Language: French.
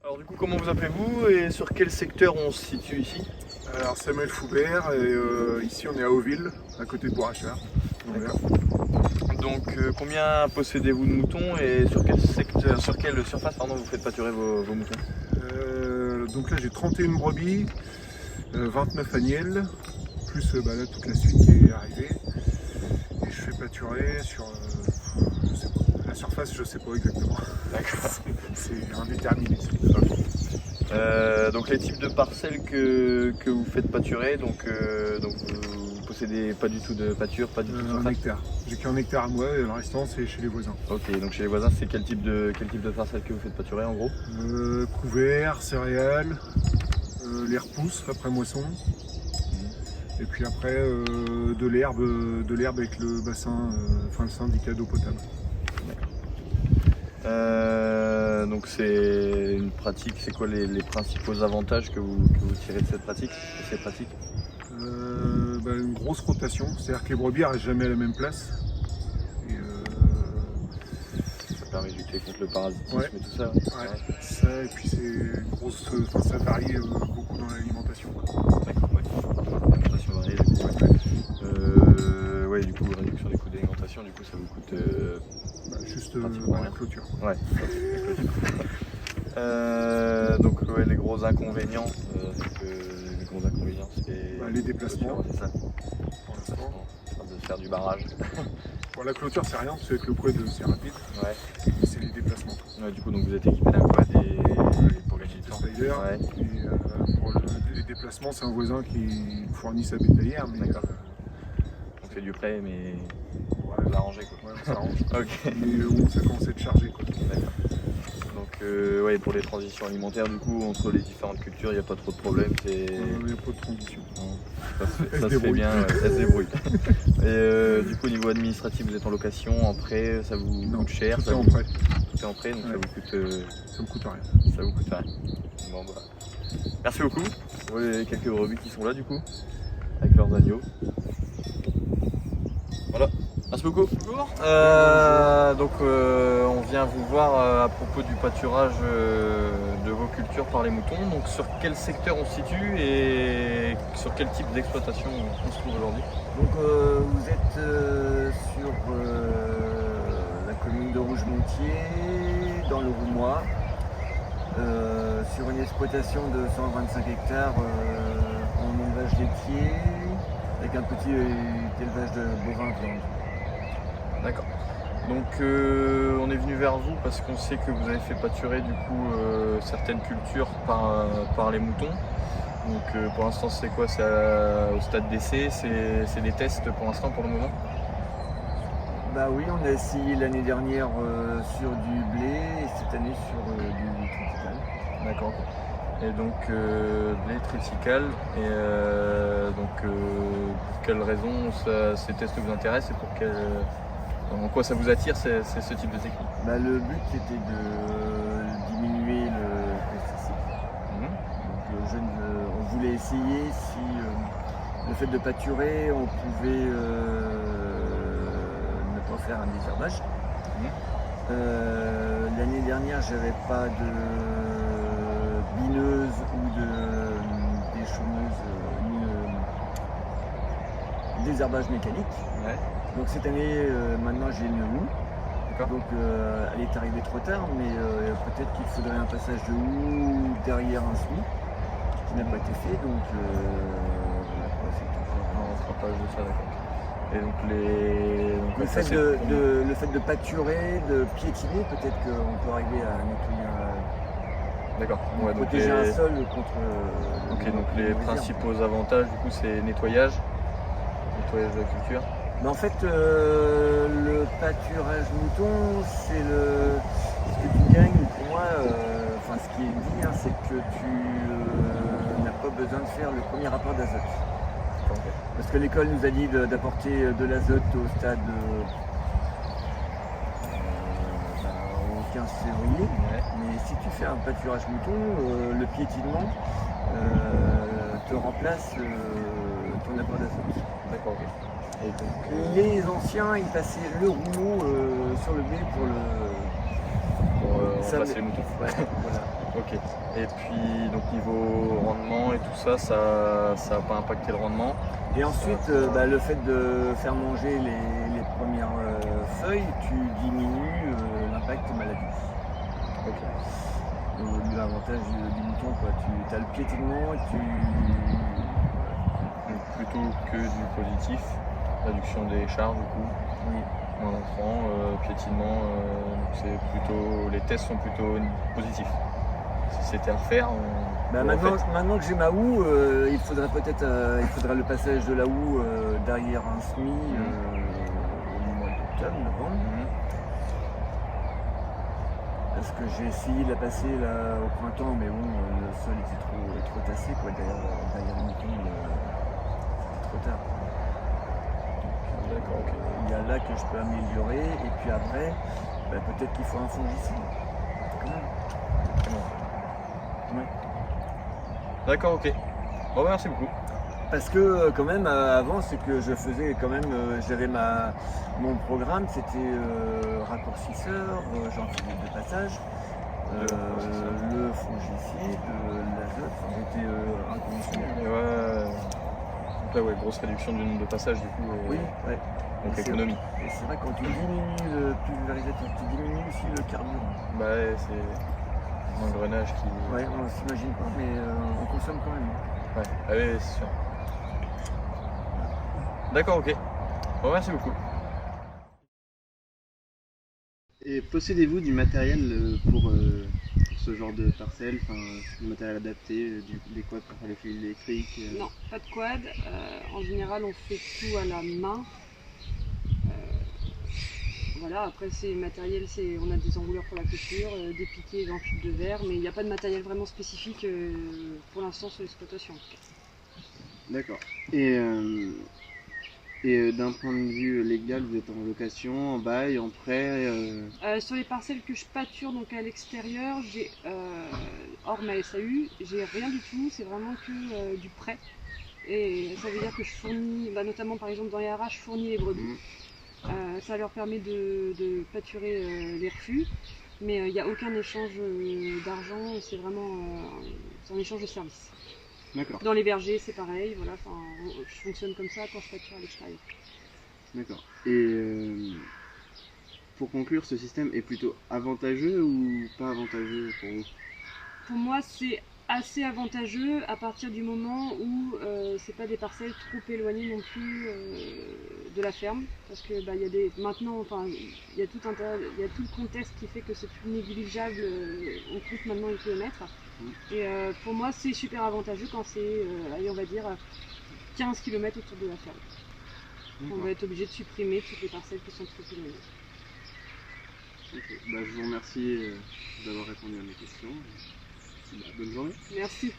Alors du coup, comment vous appelez-vous et sur quel secteur on se situe ici? Alors Samuel Foubert et ici on est à Auville, à côté de Bourrachard. D'accord. Donc combien possédez-vous de moutons et sur quel secteur, sur quelle surface vous faites pâturer vos moutons? Donc là j'ai 31 brebis, 29 agnelles, plus là, toute la suite qui est arrivée. Et je fais pâturer sur je sais pas, la surface, je sais pas exactement. D'accord. C'est indéterminé. Donc les types de parcelles que vous faites pâturer, donc vous possédez pas du tout de pâture, pas du tout de Un surface? hectare. J'ai qu'un hectare à moi et le restant c'est chez les voisins. Ok, donc chez les voisins, c'est quel type de parcelle que vous faites pâturer en gros? Couverts, céréales, les repousses après moisson. Et puis après de l'herbe avec le bassin, le syndicat d'eau potable. Donc c'est une pratique, c'est quoi les principaux avantages que vous tirez de cette pratique, Une grosse rotation, c'est-à-dire que les brebis ne restent jamais à la même place. Et, ça permet de lutter contre le parasitisme et tout ça. Ça, et puis c'est une grosse, ça varie beaucoup dans l'alimentation. D'accord, ouais. L'alimentation variée, du coup. Ouais, du coup, réduction des coûts d'alimentation, du coup, ça vous coûte juste pratiquement la rien. clôture. Ouais. Donc ouais, les gros inconvénients, c'est Les déplacements. C'est ça. Pour l'instant. De faire du barrage. Bon, la clôture c'est rien, parce qu'avec le quad c'est rapide, Ouais. mais c'est les déplacements. Ouais, du coup, donc vous êtes équipé d'un quad pour gagner du temps. Spider, Ouais. et pour les déplacements, c'est un voisin qui fournit sa bétaillère. Mais, D'accord. On fait du prêt, mais ouais, vous arrangez quoi. Ouais, on s'arrange. Ok. Mais ça commence à être chargé. Quoi. D'accord. Donc ouais, pour les transitions alimentaires, du coup, entre les différentes cultures, il n'y a pas trop de problème. Il n'y a pas de transition. Ça se fait bien, elle se débrouille. Et du coup, au niveau administratif, vous êtes en location, en prêt, ça vous coûte cher? Tout est en prêt. Tout est en prêt, donc Ouais. ça me coûte rien. Ça vous coûte rien. Bon, bah. Merci beaucoup. Vous voyez les quelques brebis qui sont là, du coup, avec leurs agneaux. Voilà. Merci beaucoup. Bonjour. Donc on vient vous voir à propos du pâturage de vos cultures par les moutons. Donc sur quel secteur on se situe et sur quel type d'exploitation on se trouve aujourd'hui? Donc vous êtes sur la commune de Rougemontier, dans le Roumois, sur une exploitation de 125 hectares en élevage laitier, avec un petit élevage de bovins viande. D'accord. Donc on est venu vers vous parce qu'on sait que vous avez fait pâturer du coup certaines cultures par les moutons. Donc pour l'instant c'est quoi? C'est au stade d'essai, c'est des tests pour l'instant pour le moment? Bah oui, on a essayé l'année dernière sur du blé et cette année sur du triticale. D'accord. Et donc blé triticale, et pour quelle raison ces tests vous intéressent et en quoi ça vous attire ce type de technique? Bah, le but était de diminuer le pesticide. Donc on voulait essayer si le fait de pâturer, on pouvait ne pas faire un désherbage. L'année dernière, j'avais pas de bineuse ou d'échaumeuse ni désherbage mécanique. Ouais. Donc cette année, maintenant j'ai une houe. Donc elle est arrivée trop tard, mais peut-être qu'il faudrait un passage de houe derrière un semis qui n'a pas été fait. Donc on se rapproche de ça, d'accord. Et donc le fait de pâturer, de piétiner, peut-être qu'on peut arriver à nettoyer d'accord. Ouais, protéger un sol contre. Ok, donc les principaux avantages du coup c'est nettoyage de la culture. Mais en fait, le pâturage mouton, c'est ce que tu gagnes pour moi. Ce qui est dit, c'est que tu n'as pas besoin de faire le premier rapport d'azote. Parce que l'école nous a dit d'apporter de l'azote au stade au 15 février. Mais si tu fais un pâturage mouton, le piétinement te remplace ton apport d'azote. D'accord, ok. Et donc, les anciens, ils passaient le rouleau sur le blé pour ça, passer mais- les moutons. Ouais, voilà. Ok. Et puis donc niveau rendement et tout ça, ça a pas impacté le rendement. Et ensuite, le fait de faire manger les premières feuilles, tu diminues l'impact maladie. Ok. L'avantage du mouton, quoi. Tu as le piétinement, Donc plutôt que du positif, réduction des charges du coup, oui. moins d'entrants, piétinement, donc c'est plutôt, les tests sont plutôt positifs. Si c'était à refaire, on l'aurait fait. Maintenant que j'ai ma houe, il faudrait le passage de la houe derrière un semis au mois d'octobre, novembre. Mhm. Parce que j'ai essayé de la passer là au printemps, mais bon, le sol était trop tassé, quoi, derrière le mouton, c'était trop tard. D'accord, ok. Il y a là que je peux améliorer, et puis après, peut-être qu'il faut un fongicide. Quand même. Ouais. D'accord, ok. Bon, bah, merci beaucoup. Parce que quand même avant c'est que je faisais quand même j'avais mon programme c'était raccourcisseur, j'en faisais de passage, le fongicide, l'azote, enfin, j'étais inconditionnel. Et ouais. Donc là, ouais, grosse réduction du nombre de passages du coup. Oui, ouais. Donc Et c'est- économie. Et c'est vrai quand tu diminues le pulvérisateur, tu diminues aussi le carburant. Bah ouais, c'est l'engrenage qui. Ouais, on s'imagine pas, mais on consomme quand même. Ouais, ah oui, c'est sûr. D'accord, ok. Bon, merci beaucoup. Et possédez-vous du matériel pour ce genre de parcelle, du matériel adapté, des quads pour faire les fils électriques Non, pas de quad. En général, on fait tout à la main. Voilà, après c'est matériel, on a des enrouleurs pour la couture, des piquets en tube de verre, mais il n'y a pas de matériel vraiment spécifique pour l'instant sur l'exploitation. D'accord. Et d'un point de vue légal, vous êtes en location, en bail, en prêt Sur les parcelles que je pâture donc à l'extérieur, j'ai hors ma SAU, j'ai rien du tout, c'est vraiment que du prêt. Et ça veut dire que je fournis, notamment par exemple dans les haras, je fournis les brebis. Mhm. Ça leur permet de pâturer les refus, mais il n'y a aucun échange d'argent, c'est un échange de services. D'accord, Dans les bergers, c'est pareil, voilà, je fonctionne comme ça quand je pâture à l'extérieur. d'accord. Et pour conclure, ce système est plutôt avantageux ou pas avantageux pour vous? Pour moi, c'est assez avantageux à partir du moment où c'est pas des parcelles trop éloignées non plus de la ferme, parce que maintenant, il y a tout le contexte qui fait que c'est plus négligeable, on compte maintenant les kilomètres. Et pour moi, c'est super avantageux quand c'est, allez, on va dire, 15 km autour de la ferme. On va être obligé de supprimer toutes les parcelles qui sont trop éloignées. Ok. Je vous remercie d'avoir répondu à mes questions. Bonne journée. Merci.